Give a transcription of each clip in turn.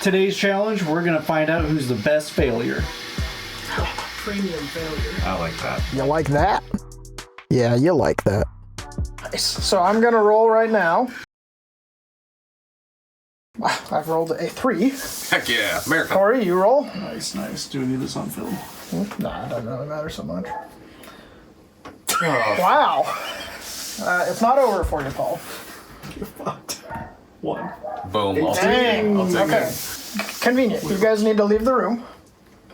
today's challenge, we're going to find out who's the best failure. Premium failure. I like that. You like that? Yeah, you like that. Nice. So I'm gonna roll right now. I've rolled a 3. Heck yeah, America. Corey, you roll. Nice, nice. Do we need this on film? Nah, it doesn't really matter so much. Wow. It's not over for you, Paul. You're fucked. 1. Boom. I'll take Dang. it. I'll take Okay. it. Convenient. You guys need to leave the room.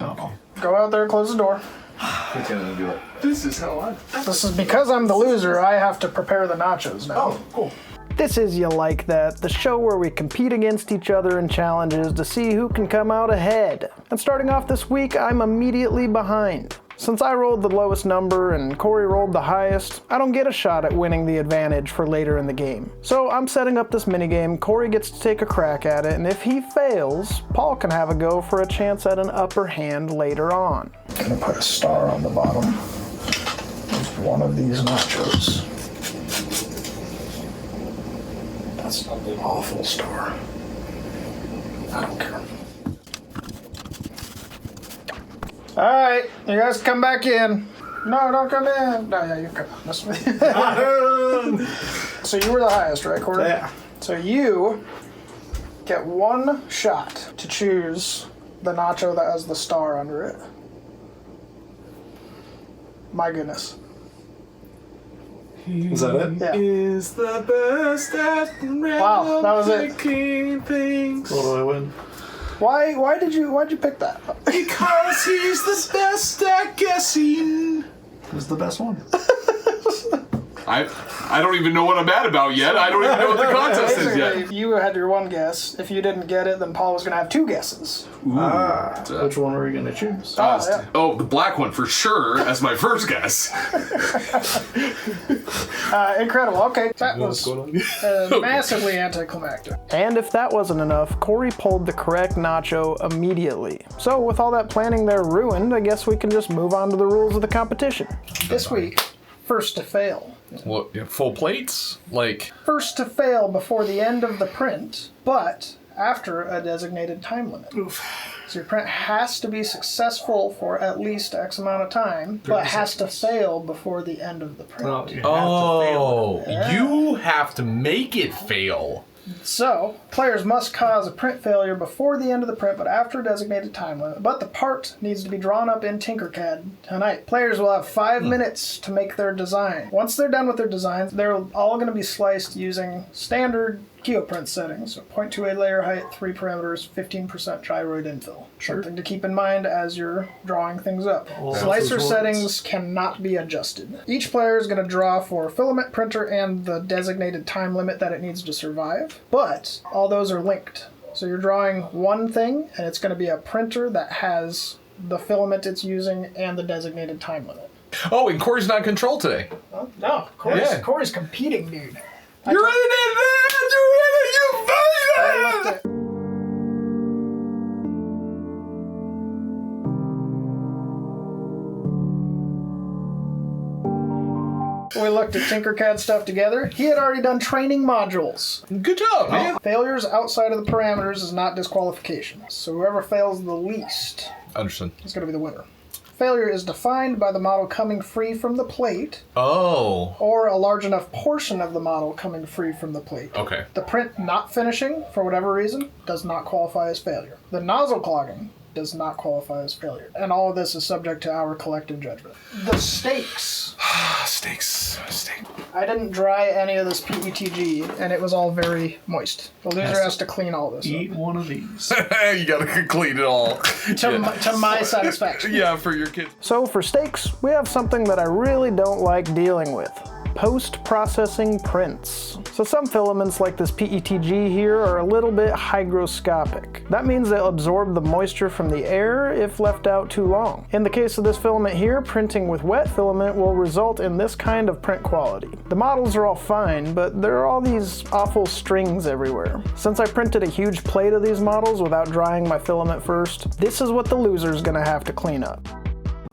Oh. Go out there, close the door. Who's gonna do it? This is how I... This is because I'm the loser, I have to prepare the nachos now. Oh, cool. This is You Like That, the show where we compete against each other in challenges to see who can come out ahead. And starting off this week, I'm immediately behind. Since I rolled the lowest number and Corey rolled the highest, I don't get a shot at winning the advantage for later in the game. So I'm setting up this minigame, Corey gets to take a crack at it, and if he fails, Paul can have a go for a chance at an upper hand later on. I'm gonna put a star on the bottom of one of these nachos. That's an awful star. I don't care. Alright, you guys come back in. No, don't come in. No, yeah, you come in. That's me. So you were the highest, right, Corey? Yeah. So you get 1 shot to choose the nacho that has the star under it. My goodness. Is that it? Yeah. Is the best at Wow, that was it. things. What do I win? Why'd you pick that? Because he's the best at guessing. Who's the best one? I don't even know what I'm mad about yet. I don't even know what the contest is yet. Basically, you had your 1 guess. If you didn't get it, then Paul was gonna have 2 guesses. Which one are we going to choose? Yeah. Oh, the black one for sure as my first guess. Incredible. Okay, that was massively anticlimactic. And if that wasn't enough, Corey pulled the correct nacho immediately. So with all that planning there ruined, I guess we can just move on to the rules of the competition. This week, first to fail. What, full plates? Like, First to fail before the end of the print, but after a designated time limit. Oof. So your print has to be successful for at least X amount of time, but has to fail before the end of the print. Well, you have to fail. you have to make it fail. So, players must cause a print failure before the end of the print, but after a designated time limit. But the part needs to be drawn up in TinkerCAD tonight. Players will have 5 minutes to make their design. Once they're done with their designs, they're all going to be sliced using standard geoprint settings. So 0.28 layer height, 3 parameters, 15% gyroid infill. Something to keep in mind as you're drawing things up. Slicer settings cannot be adjusted. Each player is going to draw for filament, printer, and the designated time limit that it needs to survive. But all those are linked. So you're drawing one thing, and it's going to be a printer that has the filament it's using and the designated time limit. Oh, and Corey's not in control today. Oh, no, Corey's competing, dude. You're in it, man! You're in it, you fight! We looked at TinkerCAD stuff together. He had already done training modules. Good job, man. Failures outside of the parameters is not disqualification. So whoever fails the least Understood. is going to be the winner. Failure is defined by the model coming free from the plate Oh. or a large enough portion of the model coming free from the plate. Okay. The print not finishing, for whatever reason, does not qualify as failure. The nozzle clogging does not qualify as failure. And all of this is subject to our collective judgment. The stakes. Steak. I didn't dry any of this PETG, and it was all very moist. The loser has to clean all this Eat up. one of these. You gotta clean it all. To my satisfaction. Yeah, for your kids. So for steaks, we have something that I really don't like dealing with. Post-processing prints. So some filaments like this PETG here are a little bit hygroscopic. That means they'll absorb the moisture from the air if left out too long. In the case of this filament here, printing with wet filament will result in this kind of print quality. The models are all fine, but there are all these awful strings everywhere. Since I printed a huge plate of these models without drying my filament first, this is what the loser's gonna have to clean up.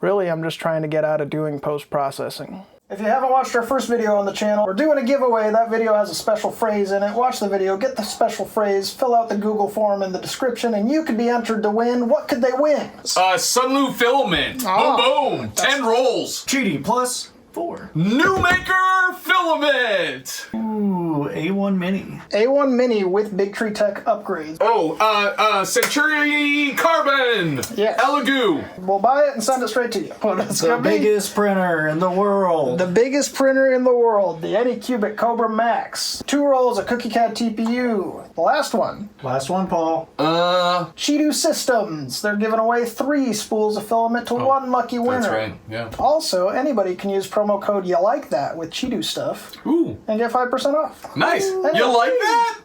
Really, I'm just trying to get out of doing post-processing. If you haven't watched our first video on the channel, we're doing a giveaway. That video has a special phrase in it. Watch the video, get the special phrase, fill out the Google form in the description, and you could be entered to win. What could they win? Sunlu Filament. Boom, boom. 10 rolls. Qidi Plus 4. NuMaker Filament. Ooh, A1 Mini. A1 Mini with Big Tree Tech upgrades. Oh, Centauri Carbon. Yes. Elegoo. We'll buy it and send it straight to you. What it's The gonna be? biggest printer in the world. The biggest printer in the world, the Anycubic Kobra Max. 2 rolls of CookieCad TPU. The last one, Last one, Paul. Chitu Systems. They're giving away 3 spools of filament to one lucky winner. That's right, yeah. Also, anybody can use promo code You Like That with Chitu stuff Ooh, and get 5% off. nice. You like that?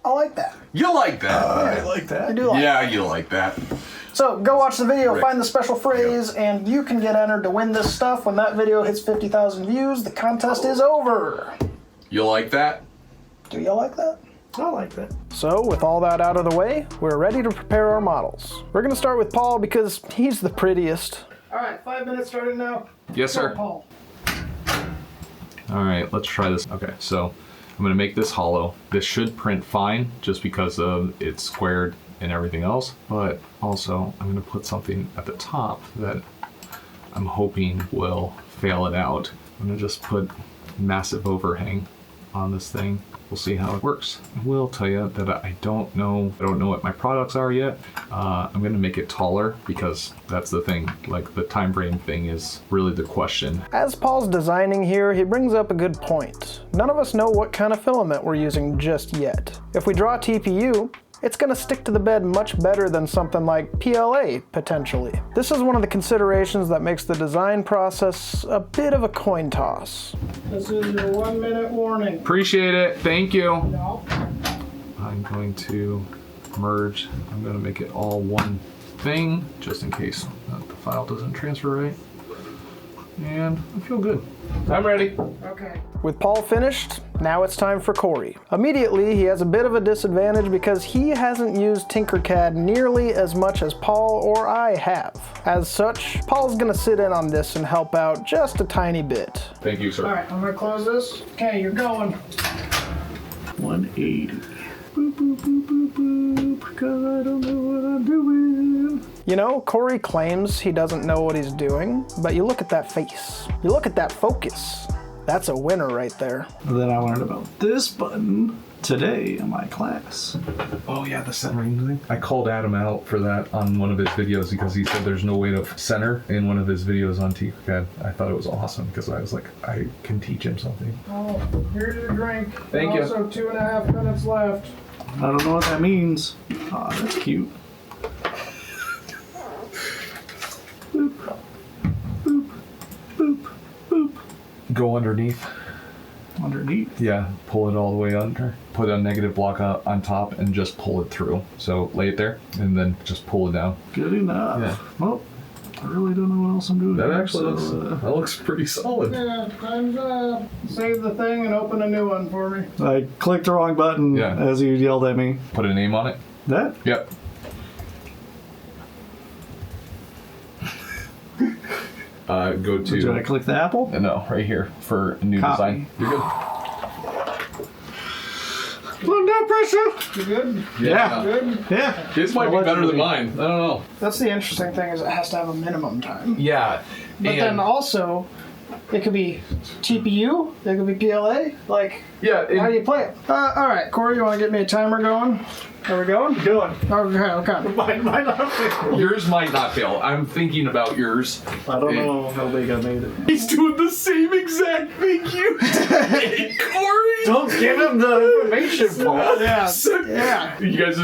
I like that. You like that? I like that. I do like Yeah, you like that. So go watch the video, Rick. find the special phrase, and you can get entered to win this stuff. When that video hits 50,000 views, the contest is over. You like that? Do you like that? I like that. So, with all that out of the way, we're ready to prepare our models. We're gonna start with Paul because he's the prettiest. All right, 5 minutes starting now. Yes, Go, sir. Paul. All right, let's try this. Okay, so I'm gonna make this hollow. This should print fine just because of it's squared and everything else, but also I'm gonna put something at the top that I'm hoping will fail it out. I'm gonna just put massive overhang on this thing. We'll see how it works. I will tell you that I don't know what my products are yet. I'm gonna make it taller because that's the thing. Like the time frame thing is really the question. As Paul's designing here, he brings up a good point. None of us know what kind of filament we're using just yet. If we draw TPU, it's going to stick to the bed much better than something like PLA, potentially. This is one of the considerations that makes the design process a bit of a coin toss. This is your 1 minute warning. Appreciate it, thank you. No. I'm going to merge, I'm going to make it all one thing, just in case the file doesn't transfer right. And I feel good. I'm ready. Okay. With Paul finished, now it's time for Corey. Immediately, he has a bit of a disadvantage because he hasn't used Tinkercad nearly as much as Paul or I have. As such, Paul's gonna sit in on this and help out just a tiny bit. Thank you, sir. All right, I'm gonna close this. Okay, you're going. 180. Boop, boop, boop, boop, boop. Cause I don't know what I'm doing. You know, Corey claims he doesn't know what he's doing, but you look at that face. You look at that focus. That's a winner right there. Then I learned about this button today in my class. Oh yeah, the centering thing. I called Adam out for that on one of his videos because he said there's no way to center in one of his videos on TinkCAD. I thought it was awesome because I was like, I can teach him something. Oh, here's your drink. Thank you. Also, 2.5 minutes left. I don't know what that means. Aw, that's cute. Boop, boop, boop, boop. Go underneath. Underneath. Yeah, pull it all the way under. Put a negative block on top and just pull it through. So lay it there and then just pull it down. Good enough. Yeah. Well, I really don't know what else I'm doing. That here, actually so, looks pretty solid. Yeah, time's up. Save the thing and open a new one for me. I clicked the wrong button Yeah. as you yelled at me. Put a name on it. That? Yep. Go to. Did I click the apple? No, right here for new Copy. design. You're good. Under pressure. You good? Yeah. Good? Yeah. This might be better than mine. I don't know. That's the interesting thing is it has to have a minimum time. Yeah. But then also, it could be TPU, it could be PLA. Like, yeah. how do you play it? All right, Corey, you want to get me a timer going? Are we going? Going. Okay. Mine might not fail. Yours might not fail. I'm thinking about yours. I don't know how big I made it. He's doing the same exact thing you did, Corey. Don't give him the information, Paul. Yeah. So, Yeah. You guys'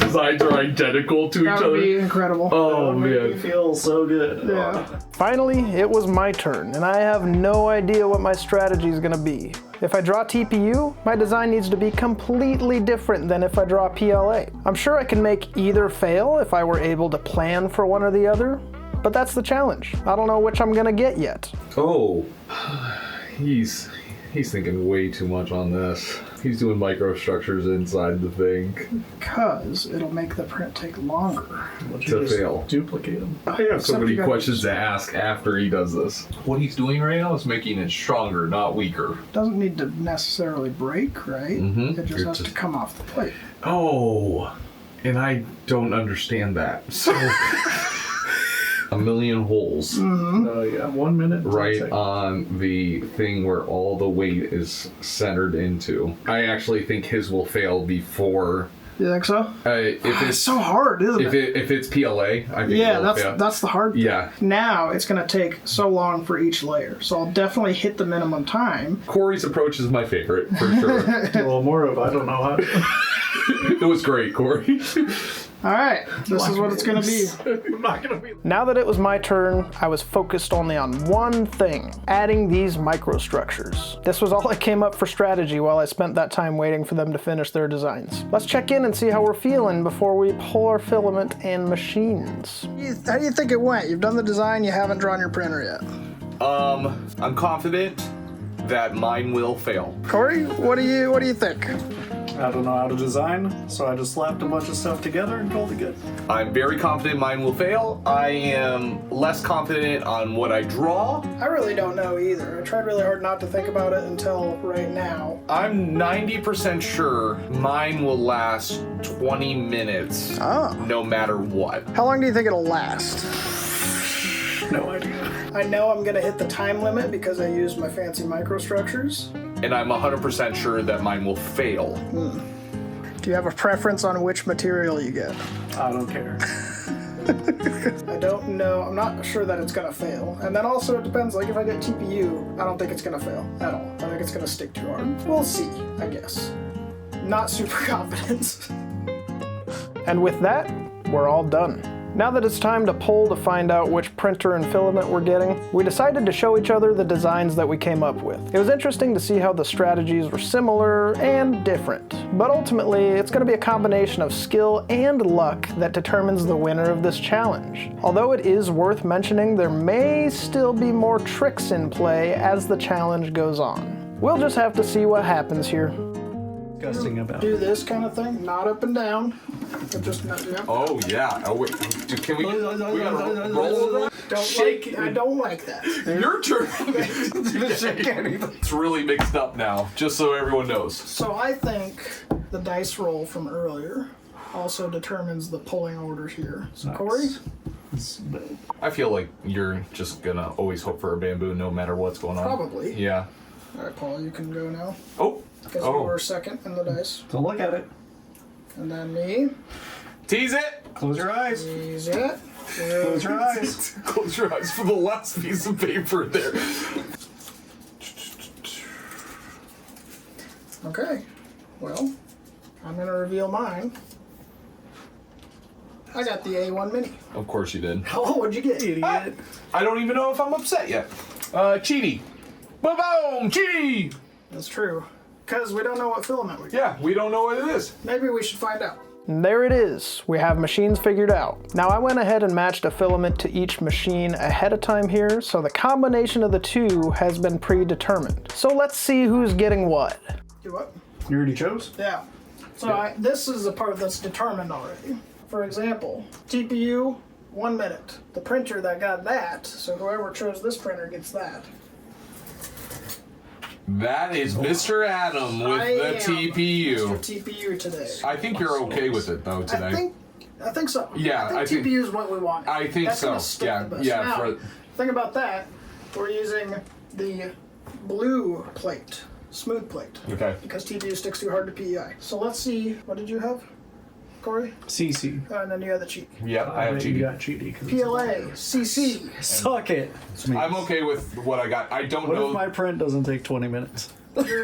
designs are identical to each That would other. be incredible. Oh That made me man. feel so good. Yeah. Finally, it was my turn, and I have no idea what my strategy is gonna be. If I draw TPU, my design needs to be completely different than if I draw PLA. I'm sure I can make either fail if I were able to plan for one or the other, but that's the challenge. I don't know which I'm gonna get yet. Oh, he's He's thinking way too much on this. He's doing microstructures inside the thing. Because it'll make the print take longer. To fail. Duplicate them. I have so many questions to ask after he does this. What he's doing right now is making it stronger, not weaker. Doesn't need to necessarily break, right? Mm-hmm. It just has to come off the plate. Oh, and I don't understand that. So, a million holes. Mm-hmm. Yeah, 1 minute. Right on the thing where all the weight is centered into. I actually think his will fail before. You think so? If It's so hard, isn't it? If it's PLA, I think Yeah, it'll fail. that's the hard thing. Yeah. Now it's going to take so long for each layer, so I'll definitely hit the minimum time. Corey's approach is my favorite, for sure. Well, more of I don't know how to. It was great, Corey. All right, this is what it's going to be. I'm not gonna be. Now that it was my turn, I was focused only on one thing, adding these microstructures. This was all I came up for strategy while I spent that time waiting for them to finish their designs. Let's check in and see how we're feeling before we pull our filament and machines. How do you think it went? You've done the design, you haven't drawn your printer yet. I'm confident that mine will fail. Corey, what do you think? I don't know how to design, so I just slapped a bunch of stuff together and called it good. I'm very confident mine will fail. I am less confident on what I draw. I really don't know either. I tried really hard not to think about it until right now. I'm 90% sure mine will last 20 minutes, no matter what. How long do you think it'll last? No idea. I know I'm gonna hit the time limit because I used my fancy microstructures. And I'm 100% sure that mine will fail. Do you have a preference on which material you get? I don't care. I don't know. I'm not sure that it's gonna fail. And then also it depends, like if I get TPU, I don't think it's gonna fail at all. I think it's gonna stick too hard. We'll see, I guess. Not super confident. And with that, we're all done. Now that it's time to poll to find out which printer and filament we're getting, we decided to show each other the designs that we came up with. It was interesting to see how the strategies were similar and different, but ultimately it's going to be a combination of skill and luck that determines the winner of this challenge. Although it is worth mentioning there may still be more tricks in play as the challenge goes on. We'll just have to see what happens here. Disgusting about. Do this kind of thing, not up and down. But just not, yeah. Oh, yeah. Oh, wait. Can we gotta roll that? I don't like that. Your turn. It's really mixed up now, just so everyone knows. So I think the dice roll from earlier also determines the pulling order here. So Nice. Corey? I feel like you're just gonna always hope for a bamboo no matter what's going on. Probably. Yeah. All right, Paul, you can go now. Oh. Because you were second in the dice. So look at it. And then me. Tease it. Close your eyes. Ease it. Close your eyes. Close your eyes for the last piece of paper there. Okay. Well, I'm going to reveal mine. I got the A1 Mini. Of course you did. Oh, what'd you get? Idiot. I don't even know if I'm upset yet. Qidi. Boom! Qidi! That's true. Because we don't know what filament we got. Yeah, we don't know what it is. Maybe we should find out. And there it is. We have machines figured out. Now I went ahead and matched a filament to each machine ahead of time here, so the combination of the two has been predetermined. So let's see who's getting what. Do what? You already chose? Yeah. So this is the part that's determined already. For example, TPU, 1 minute. The printer that got that, so whoever chose this printer gets that. That is Mr. Adam with the TPU. Mr. TPU today. I think you're okay with it though today. I think so. Yeah, I think TPU is what we want. I think That's so. gonna stick Yeah, the best. yeah. Now, think about that. We're using the blue plate, smooth plate. Okay. Because TPU sticks too hard to PEI. So let's see. What did you have, Corey? CC. And then you have the cheat. Yeah, I have You Qidi. got cheaty. PLA, CC. Suck it. I'm okay with what I got. I don't What know. if my print doesn't take 20 minutes?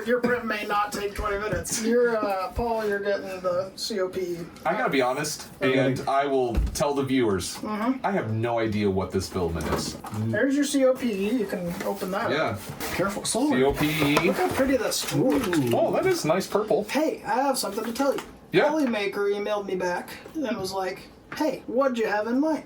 Your print may not take 20 minutes. You're, Paul, you're getting the COP. I gotta be honest, and I will tell the viewers. I have no idea what this filament is. There's your COP. You can open that Yeah. up. Careful, slower. COPE. Look how pretty that spool is. Oh, that is nice purple. Hey, I have something to tell you. Yeah. Polymaker emailed me back and was like, hey, what'd you have in mind?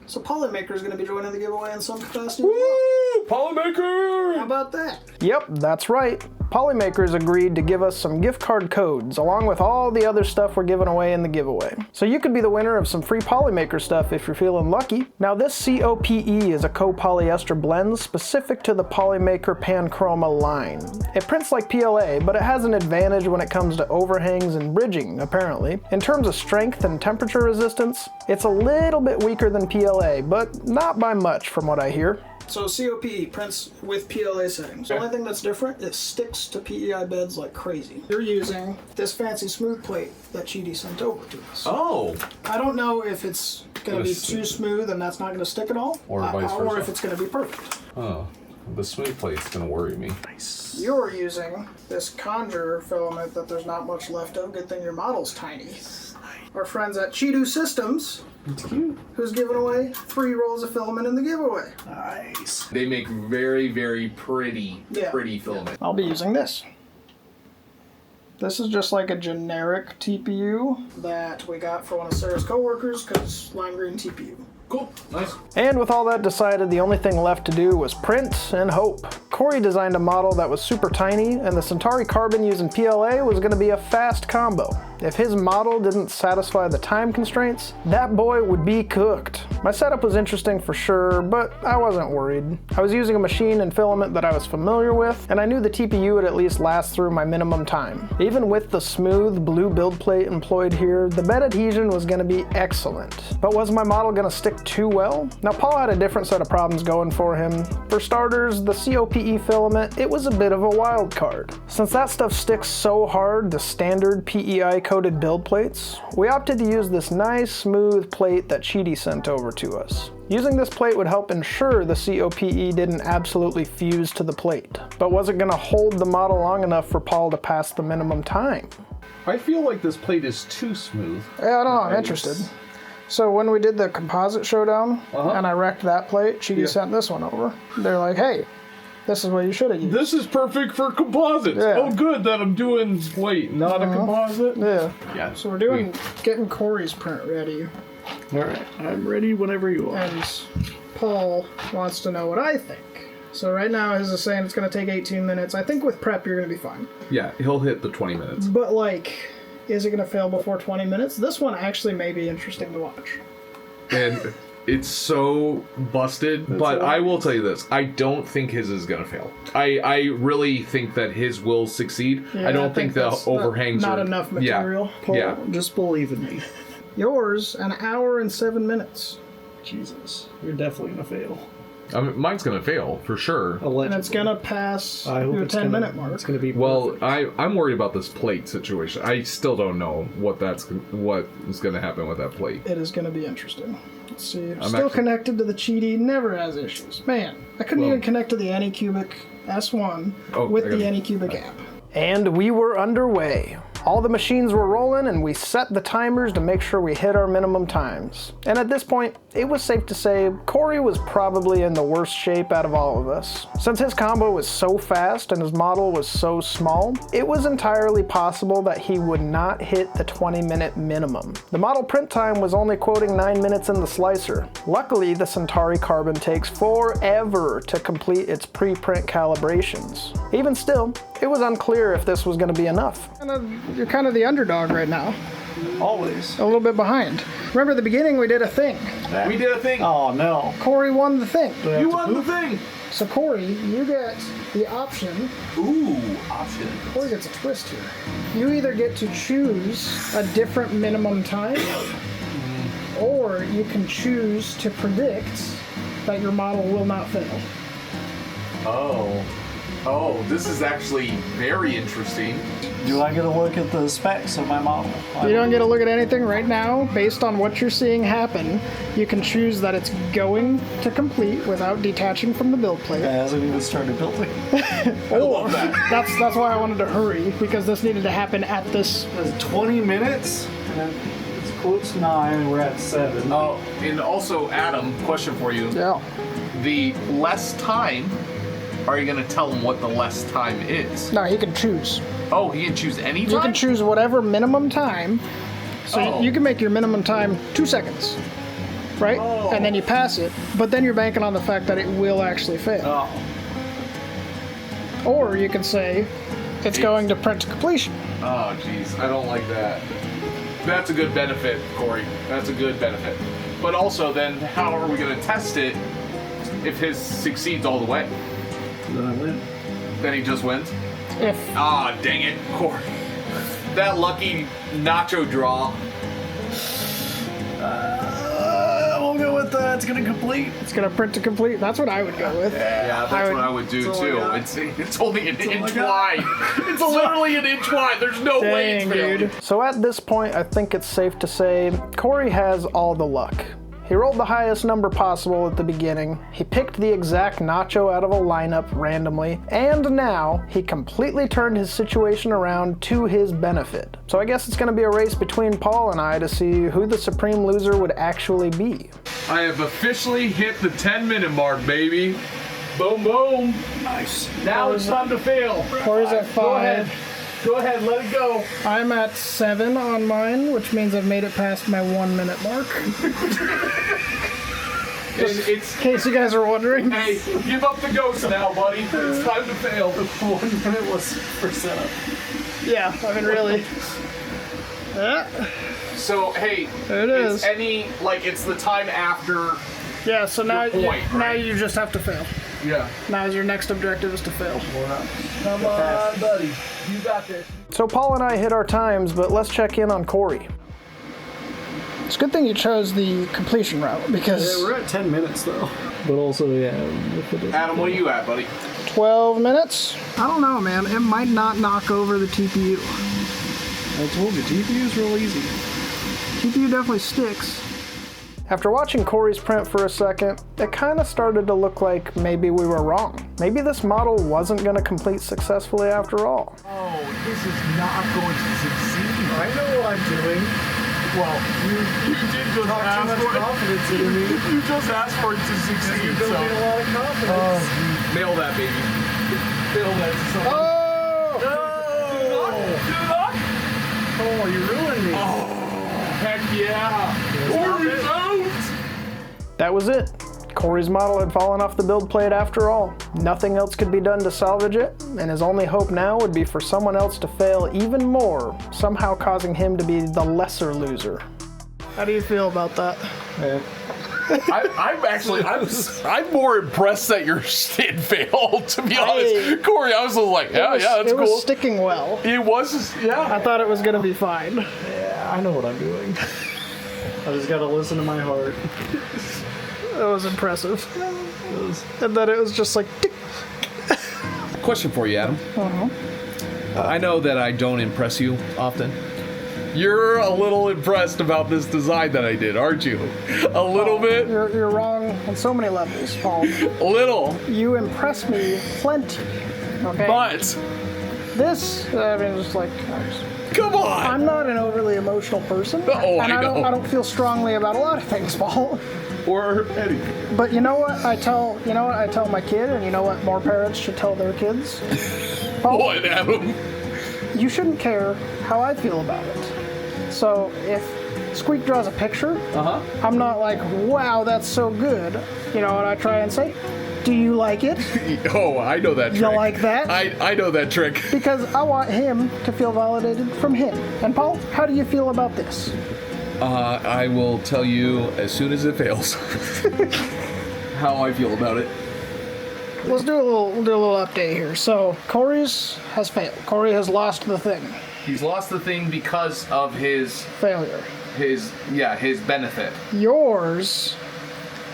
So Polymaker is going to be joining the giveaway in some capacity as well. Woo! Polymaker! How about that? Yep, that's right. Polymakers agreed to give us some gift card codes, along with all the other stuff we're giving away in the giveaway. So you could be the winner of some free Polymaker stuff if you're feeling lucky. Now this COPE is a copolyester blend specific to the Polymaker Panchroma line. It prints like PLA, but it has an advantage when it comes to overhangs and bridging, apparently. In terms of strength and temperature resistance, it's a little bit weaker than PLA, but not by much from what I hear. So COPE prints with PLA settings. The only thing that's different, it sticks to PEI beds like crazy. You're using this fancy smooth plate that Qidi sent over to us. Oh. I don't know if it's going to be too smooth and that's not going to stick at all, Or vice versa. or if it's going to be perfect. Oh, the smooth plate's gonna worry me. Nice. You're using this conjure filament that there's not much left of. Good thing your model's tiny. Our friends at Chitu Systems, It's cute. who's giving away 3 rolls of filament in the giveaway. Nice. They make very, very pretty filament. I'll be using this. This is just like a generic TPU that we got for one of Sarah's coworkers because lime green TPU. Cool, nice. And with all that decided, the only thing left to do was print and hope. Corey designed a model that was super tiny, and the Centauri carbon using PLA was going to be a fast combo. If his model didn't satisfy the time constraints, that boy would be cooked. My setup was interesting for sure, but I wasn't worried. I was using a machine and filament that I was familiar with, and I knew the TPU would at least last through my minimum time. Even with the smooth blue build plate employed here, the bed adhesion was going to be excellent. But was my model going to stick too well? Now Paul had a different set of problems going for him. For starters, the COPE filament, it was a bit of a wild card. Since that stuff sticks so hard to standard PEI coated build plates, we opted to use this nice smooth plate that Qidi sent over to us. Using this plate would help ensure the COPE didn't absolutely fuse to the plate. But was it going to hold the model long enough for Paul to pass the minimum time? I feel like this plate is too smooth. Yeah, I don't know, I'm interested. So when we did the composite showdown, Uh-huh. and I wrecked that plate, Qidi sent this one over. They're like, hey, this is what you should have used. This is perfect for composites. Yeah. Oh, good that I'm doing, wait, not a composite? Yeah. Yeah. So we're getting Corey's print ready. All right, I'm ready whenever you are. And Paul wants to know what I think. So right now his is saying it's going to take 18 minutes. I think with prep you're going to be fine. Yeah, he'll hit the 20 minutes. But like, is it going to fail before 20 minutes? This one actually may be interesting to watch. And it's so busted, but I will tell you this. I don't think his is going to fail. I really think that his will succeed. Yeah, I don't think the that's overhangs not are... enough material. Yeah, Paul, yeah. Just believe in me. Yours, an hour and 7 minutes. Jesus, you're definitely gonna fail. I mean, mine's going to fail, for sure. Allegedly. And it's going to pass I hope the it's 10-minute gonna, mark. It's gonna be Well, perfect. I'm worried about this plate situation. I still don't know what is going to happen with that plate. It is going to be interesting. Let's see. I'm Still actually- connected to the Qidi, never has issues. Man, I couldn't even connect to the Anycubic S1 with I the got it. Anycubic app. And we were underway. All the machines were rolling and we set the timers to make sure we hit our minimum times. And at this point, it was safe to say Corey was probably in the worst shape out of all of us. Since his combo was so fast and his model was so small, it was entirely possible that he would not hit the 20-minute minimum. The model print time was only quoting 9 minutes in the slicer. Luckily, the Centauri carbon takes forever to complete its pre-print calibrations. Even still, it was unclear if this was going to be enough. You're kind of the underdog right now. Always. A little bit behind. Remember at the beginning we did a thing. We did a thing. Oh no. Corey won the thing. You won the thing. So Corey, you get the option. Ooh, option. Corey gets a twist here. You either get to choose a different minimum time, or you can choose to predict that your model will not fail. Oh, this is actually very interesting. Do I get a look at the specs of my model? You don't get to look at anything right now. Based on what you're seeing happen, you can choose that it's going to complete without detaching from the build plate. It hasn't even started building. Or that's why I wanted to hurry, because this needed to happen at this. 20 minutes? And it's close to 9 and we're at 7. Oh, and also, Adam, question for you. Yeah. The less time, are you going to tell him what the less time is? No, he can choose. Oh, he can choose any time? You can choose whatever minimum time. So Oh. you can make your minimum time 2 seconds, right? Oh. And then you pass it, but then you're banking on the fact that it will actually fail. Oh. Or you can say, It's going to print to completion. Oh, jeez. I don't like that. That's a good benefit, Corey. That's a good benefit. But also, then, how are we going to test it if his succeeds all the way? Then I win. Then he just wins? If Ah, dang it, Corey. That lucky nacho draw. We'll go with that. It's gonna complete. it's going to print to complete, that's what I would go with. Yeah, that's what I would do, That's all I too. got. It's only an inch got. wide. It's literally an inch wide. There's no way it's Dang, failing. dude. So at this point, I think it's safe to say Corey has all the luck. He rolled the highest number possible at the beginning, he picked the exact nacho out of a lineup randomly, and now he completely turned his situation around to his benefit. So I guess it's going to be a race between Paul and I to see who the supreme loser would actually be. I have officially hit the 10-minute mark, baby. Boom, boom. Nice. Now it's time to fail. Corey's at 5. Go ahead, let it go. I'm at 7 on mine, which means I've made it past my 1 minute mark. It's In case you guys are wondering. hey, give up the ghost now, buddy. It's time to fail. 1 minute was for setup. Yeah, I mean, really. Yeah, So hey, there it is. it's the time after. Yeah, so now, point, now right? you just have to fail. Yeah. Now your next objective is to fail. Come on, buddy. You got this. So Paul and I hit our times, but let's check in on Corey. It's a good thing you chose the completion route because Yeah, we're at 10 minutes though. But also, yeah. If it is- Adam, what are you at, buddy? 12 minutes. I don't know, man. It might not knock over the TPU. I told you, GPU is real easy. TPU definitely sticks. After watching Corey's print for a second, it kind of started to look like maybe we were wrong. Maybe this model wasn't going to complete successfully after all. Oh, this is not going to succeed. I know what I'm doing. Well, you did just Not too ask much for it. confidence in me. You just asked for it to succeed. You don't need a lot of confidence. Mail that, baby. Mail that to someone. Oh, you ruined me. Heck yeah! Corey's out! That was it. Corey's model had fallen off the build plate after all. Nothing else could be done to salvage it, and his only hope now would be for someone else to fail even more, somehow causing him to be the lesser loser. How do you feel about that? I'm more impressed that your stint failed, to be honest. Corey, I was like, that's it cool. was sticking well. It was, yeah. I thought it was going to be fine. Yeah, I know what I'm doing. I just gotta listen to my heart. It was impressive. And then it was just like, tick. Question for you, Adam. I know that I don't impress you often. You're a little impressed about this design that I did, aren't you? A little bit? You're wrong on so many levels, Paul. A little. You impress me plenty. Okay? But, this, I mean, just like, come on! I'm not an overly emotional person. Oh, and I know. I don't feel strongly about a lot of things, Paul. Or anything. But you know what I tell my kid, and you know what more parents should tell their kids? Paul, What, Adam? you shouldn't care how I feel about it. So if Squeak draws a picture, I'm not like, wow, that's so good. You know what I try and say? Do you like it? Oh, I know that trick. You like that? I know that trick. Because I want him to feel validated from him. And Paul, how do you feel about this? I will tell you as soon as it fails how I feel about it. We'll do a little update here. So Corey's has failed. Corey has lost the thing. He's lost the thing because of his Failure. benefit. Yours,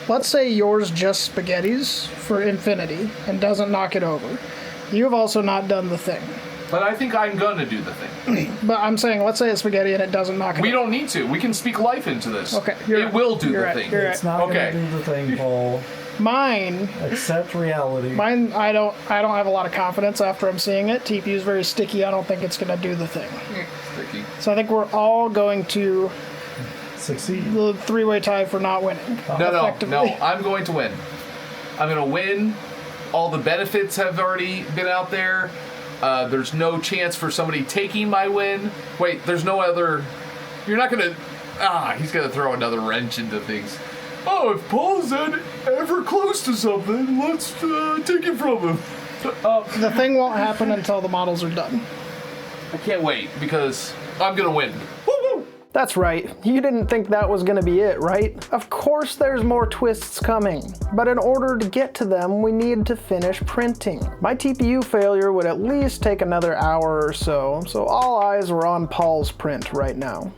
let's say yours just spaghettis for infinity and doesn't knock it over. You've also not done the thing. But I think I'm gonna do the thing. But I'm saying, let's say it's spaghetti and it doesn't knock it We over. don't need to. We can speak life into this. Okay, It will do you're the right, thing. you're right. It's not Okay. gonna do the thing, Paul. Mine, Accept reality. I don't have a lot of confidence after I'm seeing it. TPU is very sticky. I don't think it's going to do the thing. Sticky. So I think we're all going to Succeed. the three-way tie for not winning. No. effectively. I'm going to win. I'm going to win. All the benefits have already been out there. There's no chance for somebody taking my win. Wait, there's no other... You're not going to... he's going to throw another wrench into things. Oh, if Paul's ever close to something, let's take it from him. The thing won't happen until the models are done. I can't wait because I'm gonna win. That's right, you didn't think that was gonna be it, right? Of course there's more twists coming, but in order to get to them, we need to finish printing. My TPU failure would at least take another hour or so all eyes were on Paul's print right now.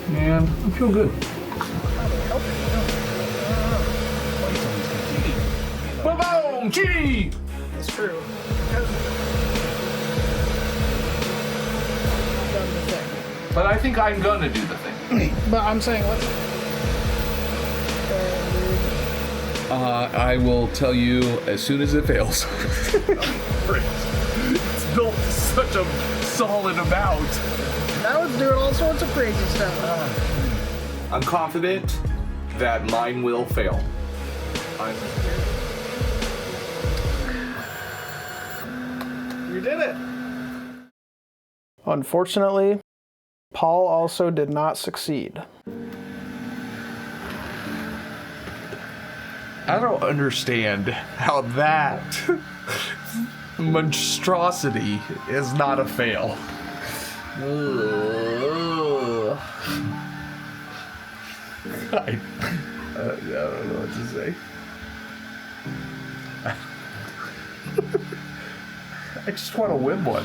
Man, I feel good. Boom! Qidi! That's true. But I think I'm gonna do the thing. But I'm saying let's. I will tell you as soon as it fails. It's built such a solid amount. Now it's doing all sorts of crazy stuff. I'm confident that mine will fail. You did it. Unfortunately, Paul also did not succeed. I don't understand how that monstrosity is not a fail. I don't know what to say. I just want to win one.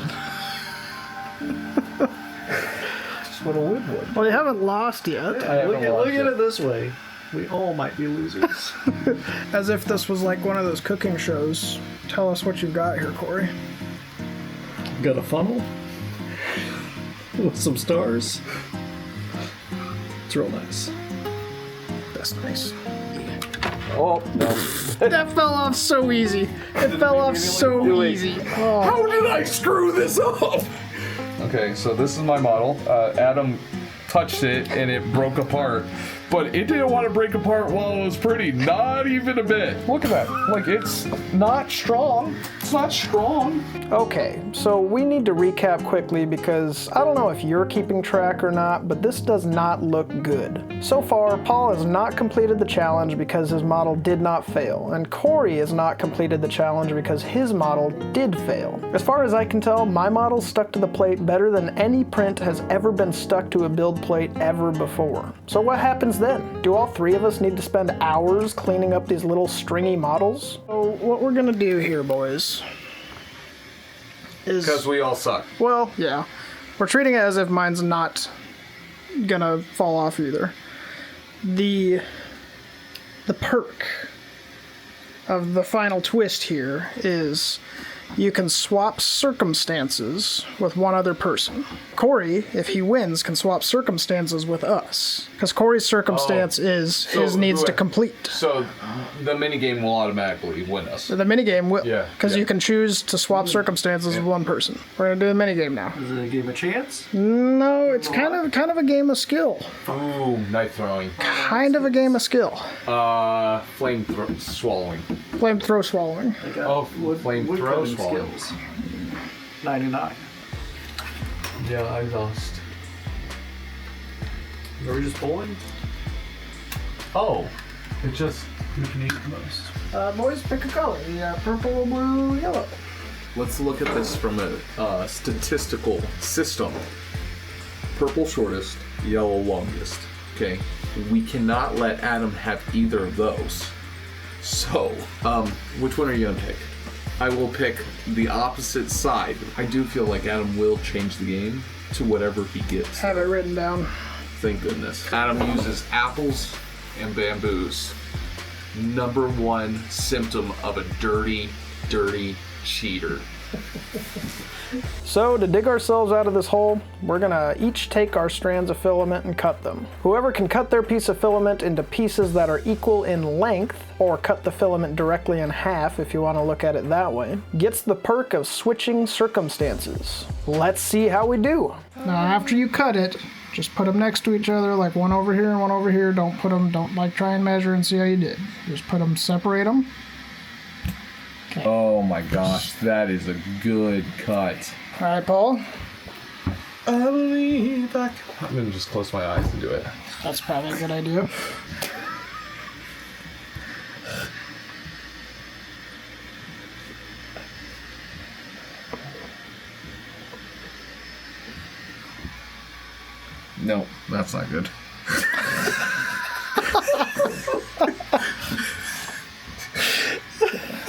Well, you haven't lost yet. Look at it this way. We all might be losers. As if this was like one of those cooking shows. Tell us what you've got here, Corey. Got a funnel with some stars. It's real nice. That's nice. Oh, no. That fell off so easy. It fell off so easy. Oh. How did I screw this up? Okay, so this is my model. Adam touched it and it broke apart. But it didn't want to break apart while it was pretty. Not even a bit. Look at that. Like, it's not strong. It's not strong. Okay, so we need to recap quickly because I don't know if you're keeping track or not, but this does not look good. So far, Paul has not completed the challenge because his model did not fail, and Corey has not completed the challenge because his model did fail. As far as I can tell, my model stuck to the plate better than any print has ever been stuck to a build plate ever before. So what happens then? Do all three of us need to spend hours cleaning up these little stringy models? So what we're gonna do here, boys, is... Because we all suck. Well, yeah. We're treating it as if mine's not gonna fall off either. The perk of the final twist here is you can swap circumstances with one other person. Corey, if he wins, can swap circumstances with us. Because Corey's circumstance is his needs to complete. So the minigame will automatically win us. So the minigame will, Yeah, because you can choose to swap circumstances with one person. We're gonna do the minigame now. Is it a game of chance? No, it's kind of a game of skill. Ooh, knife throwing. Kind of a game of skill. Flame swallowing. Flame throw swallowing. I got Oh, flame throw woodcutting swallowing. skills. 99. Yeah, I lost. Are we just pulling? Oh, it just who can eat the most. Boys, pick a color. Yeah, purple, blue, yellow. Let's look at this from a statistical system. Purple shortest, yellow longest. Okay, we cannot let Adam have either of those. So, which one are you gonna pick? I will pick the opposite side. I do feel like Adam will change the game to whatever he gets. Have it written down. Thank goodness. Adam uses apples and bamboos. Number one symptom of a dirty, dirty cheater. So to dig ourselves out of this hole, we're gonna each take our strands of filament and cut them. Whoever can cut their piece of filament into pieces that are equal in length, or cut the filament directly in half if you want to look at it that way, gets the perk of switching circumstances. Let's see how we do. Now, after you cut it, just put them next to each other, like one over here and one over here. Don't try and measure and see how you did. Just put them, separate them. Oh my gosh, that is a good cut. All right, Paul. I believe I can... I'm gonna just close my eyes and do it. That's probably a good idea. No, that's not good.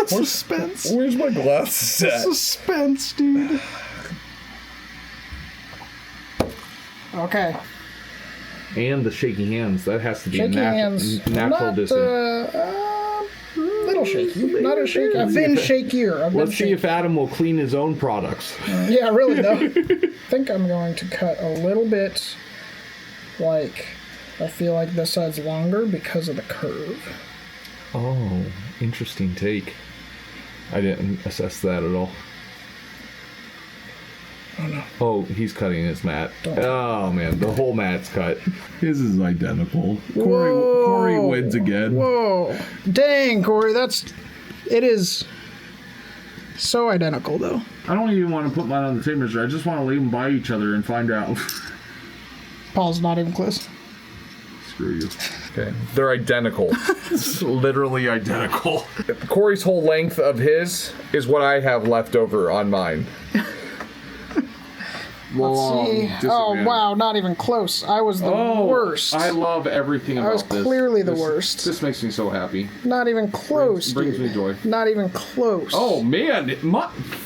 Suspense. Where's my glasses at? Suspense, dude. Okay. And the shaky hands. That has to be Shaky hands. natural Not, distance. little shaky. Not as shaky. I've been shakier. Let's see if Adam will clean his own products. Yeah, really though. I think I'm going to cut a little bit. Like, I feel like this side's longer because of the curve. Oh, interesting take. I didn't assess that at all. Oh no. Oh, he's cutting his mat. Don't. Oh man, the whole mat's cut. His is identical. Whoa. Corey wins again. Whoa. Dang, Corey, it is so identical though. I don't even want to put mine on the tape measure. I just want to leave them by each other and find out. Paul's not even close. Screw you. Okay. They're identical. It's literally identical. Corey's whole length of his is what I have left over on mine. Let's see. Oh, wow, not even close. I was the worst. I love everything about I was this. clearly the worst. This makes me so happy. Not even close, Brings dude. me joy. Not even close. Oh, man.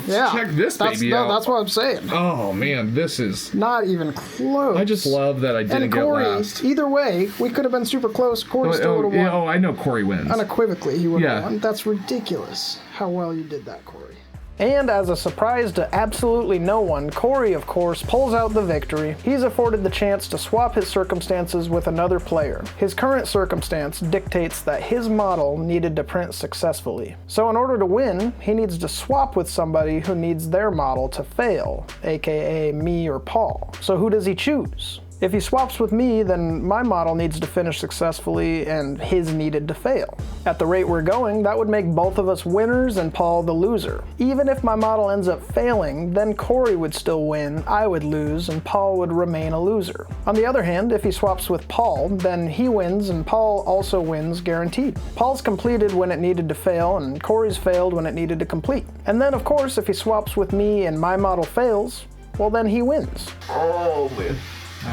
Yeah. Check this baby out. That's what I'm saying. Oh, man. This is... Not even close. I just love that I didn't and get Corey, last. either way, we could have been super close. Corey still would have won. Oh, I know Corey wins. Unequivocally, he would have Yeah. won. That's ridiculous how well you did that, Corey. And as a surprise to absolutely no one, Corey, of course, pulls out the victory. He's afforded the chance to swap his circumstances with another player. His current circumstance dictates that his model needed to print successfully. So in order to win, he needs to swap with somebody who needs their model to fail, aka me or Paul. So who does he choose? If he swaps with me, then my model needs to finish successfully and his needed to fail. At the rate we're going, that would make both of us winners and Paul the loser. Even if my model ends up failing, then Corey would still win, I would lose, and Paul would remain a loser. On the other hand, if he swaps with Paul, then he wins and Paul also wins guaranteed. Paul's completed when it needed to fail, and Corey's failed when it needed to complete. And then of course, if he swaps with me and my model fails, well then he wins. Oh, man.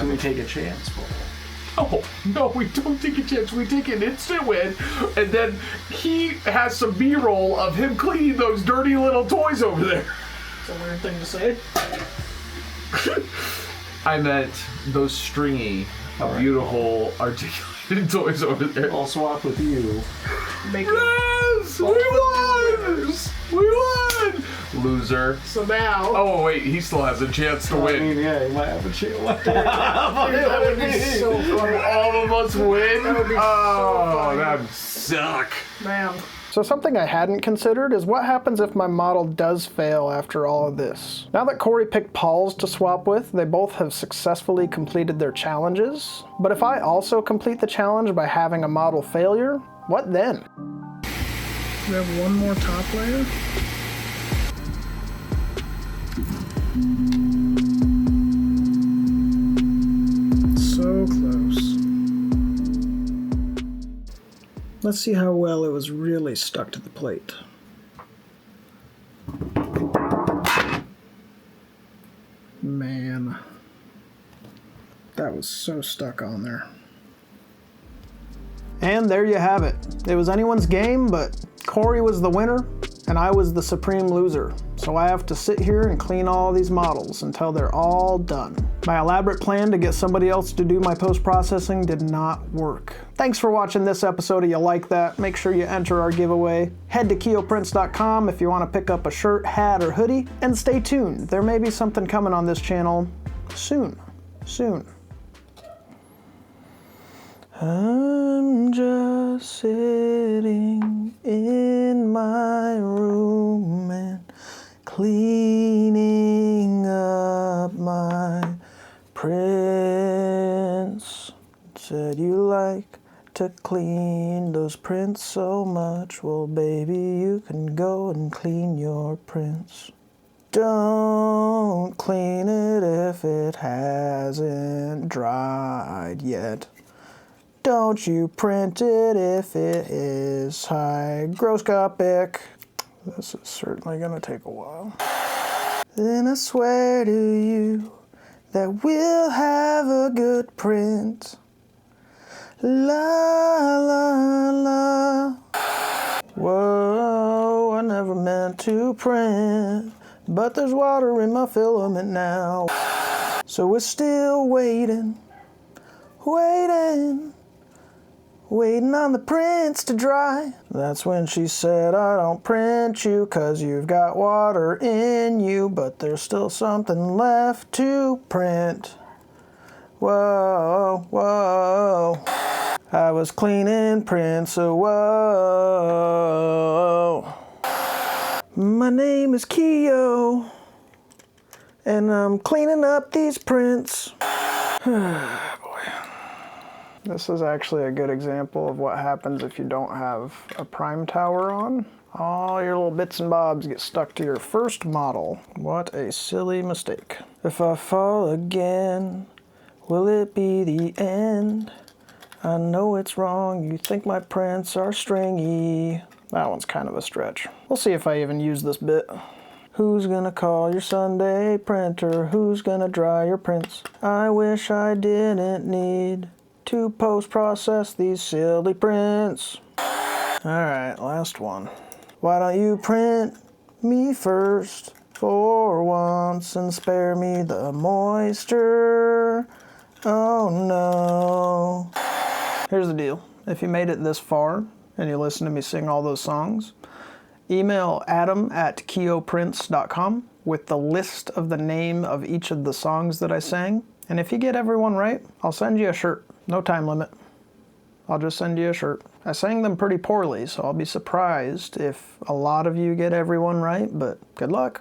Do we take a chance, Paul? Oh, no, we don't take a chance. We take an instant win, and then he has some B-roll of him cleaning those dirty little toys over there. It's a weird thing to say. I meant those stringy, beautiful, articulated toys over there. I'll swap with you. Yes! We won! We won! Loser. So now... Oh, wait, he still has a chance to I win. mean, yeah, you might have a chance. that would be so funny. All of us win? That would be so funny. That would suck. Man. So something I hadn't considered is what happens if my model does fail after all of this. Now that Corey picked Paul's to swap with, they both have successfully completed their challenges. But if I also complete the challenge by having a model failure, what then? We have one more top layer. So close. Let's see how well it was really stuck to the plate. Man, that was so stuck on there. And there you have it. It was anyone's game, but Corey was the winner, and I was the supreme loser. So I have to sit here and clean all these models until they're all done. My elaborate plan to get somebody else to do my post-processing did not work. Thanks for watching this episode of You Like That. Make sure you enter our giveaway. Head to keoprints.com if you want to pick up a shirt, hat, or hoodie. And stay tuned. There may be something coming on this channel soon. Soon. I'm just sitting in my room and cleaning up my prints. Said you like to clean those prints so much. Well, baby, you can go and clean your prints. Don't clean it if it hasn't dried yet. Don't you print it if it is hygroscopic. This is certainly gonna take a while. Then I swear to you that we'll have a good print. La la la. Whoa, I never meant to print, but there's water in my filament now. So we're still waiting, waiting on the prints to dry. That's when she said, I don't print you 'cause you've got water in you, but there's still something left to print. Whoa, whoa. I was cleaning prints, so whoa. My name is Keo, and I'm cleaning up these prints. Boy. This is actually a good example of what happens if you don't have a prime tower on. All your little bits and bobs get stuck to your first model. What a silly mistake. If I fall again, will it be the end? I know it's wrong, you think my prints are stringy. That one's kind of a stretch. We'll see if I even use this bit. Who's gonna call your Sunday printer? Who's gonna dry your prints? I wish I didn't need to post-process these silly prints. Alright, last one. Why don't you print me first for once and spare me the moisture? Oh no. Here's the deal. If you made it this far and you listen to me sing all those songs, email adam@keoprints.com with the list of the name of each of the songs that I sang. And if you get everyone right, I'll send you a shirt. No time limit. I'll just send you a shirt. I sang them pretty poorly, so I'll be surprised if a lot of you get everyone right, but good luck.